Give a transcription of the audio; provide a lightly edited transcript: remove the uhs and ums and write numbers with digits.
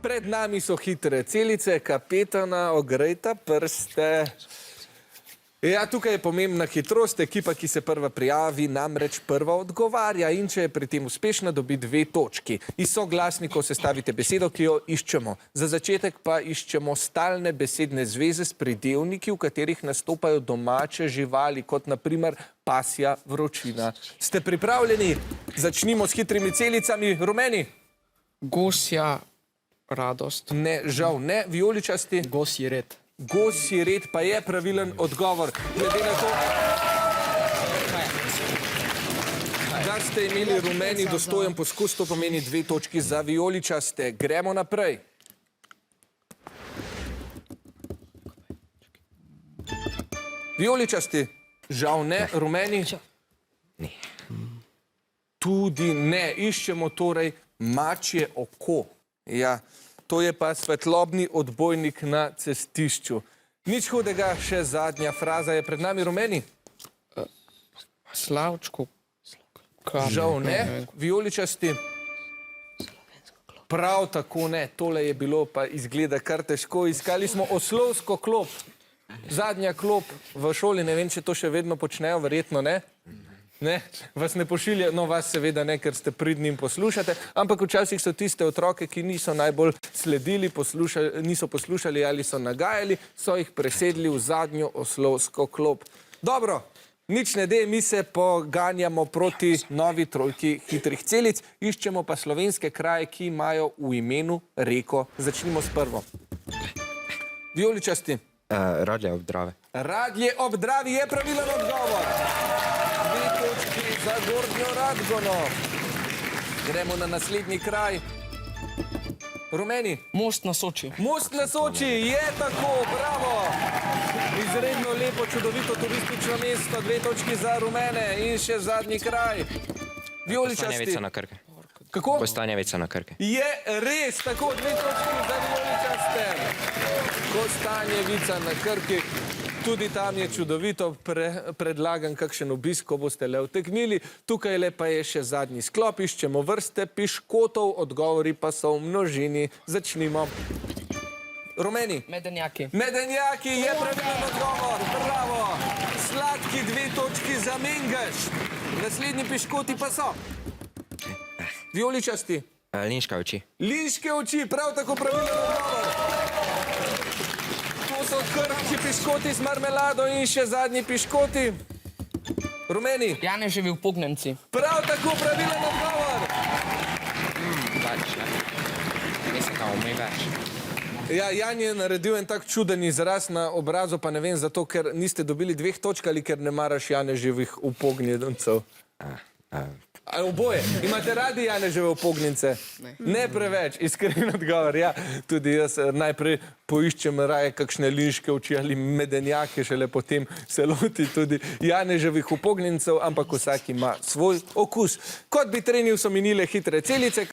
Pred nami so hitre celice, kapetana, ogrejta prste. Ja, tukaj je pomembna hitrost, ekipa, ki se prva prijavi, namreč prva odgovarja in če je pri tem uspešna, dobi 2 točki. Iz soglasnikov sestavite besedo, ki jo iščemo. Za začetek pa iščemo stalne besedne zveze s pridevniki, v katerih nastopajo domače živali, kot na primer pasja vročina. Ste pripravljeni? Začnimo s hitrimi celicami. Rumeni? Gosja radost. Ne, žal ne. Vijoličasti? Gosji red. Gosji red pa je pravilen odgovor. Glede na to, da ste imeli rumeni dostojen poskus, to pomeni 2 točki za vijoličaste. Gremo naprej. Vijoličasti? Žal ne. Rumeni? Ne. Tudi ne. Iščemo torej mačje oko. Ja. To je pa svetlobni odbojnik na cestišču. Nič hudega, še zadnja fraza je pred nami. Rumeni? Slavčko. Žal ne. Vijoličasti? Prav tako ne. Tole je bilo pa izgleda kar težko. Iskali smo oslovsko klop. Zadnja klop v šoli. Ne vem, če to še vedno počnejo. Verjetno ne. Ne, vas ne pošilja, no vas seveda ne, ker ste pridni in poslušate, ampak včasih so tiste otroke, ki niso najbolj sledili, niso poslušali ali so nagajali, so jih presedli v zadnjo oslovsko klop. Dobro, nič ne de, mi se poganjamo proti novi trojki hitrih celic, iščemo pa slovenske kraje, ki imajo v imenu reko. Začnimo s prvo. Vijoličasti? Radlje ob Dravi. Radlje ob Dravi je pravilen odgovor. 2 točki za Gornjo Radgono. Gremo na naslednji kraj. Rumeni? Most na Soči. Most na Soči, je tako, bravo. Izredno lepo, čudovito turistično mesto, 2 točki za rumene in še zadnji kraj. Vijoličasti. Kostanjevica na Krki. Kako? Kostanjevica na Krki. Je res, tako, 2 točki za vijoličaste. Kostanjevica na Krki. Tudi tam je čudovito, predlagam kakšen obisk, ko boste le utegnili. Tukaj le pa je še zadnji sklop, iščemo vrste piškotov, odgovori pa so v množini. Začnimo. Rumeni? Medenjaki. Medenjaki je pravilen odgovor, bravo. Sladki 2 točki za Mengeš. Naslednji piškoti pa so. Vijoličasti? Linške oči. Linške oči, prav tako pravilen odgovor. So krhki piškoti z marmelado in še zadnji piškoti. Rumeni? Janeževi upognjenci. Prav tako pravilen odgovor. Več, ne? Mislim, kao mi več. Ja, Jan je naredil en tak čuden izraz na obrazu, pa ne vem, zato ker niste dobili 2 točk ali ker ne maraš Janeževih upognjencev. Oboje. Imate radi Janeževe upognjence? Ne preveč, iskren odgovor. Ja, tudi jaz najprej poiščem raje kakšne linške oči ali medenjake, šele potem se loti tudi Janeževih upognjencev, ampak vsak ima svoj okus. Kot bi trenil so minile hitre celice.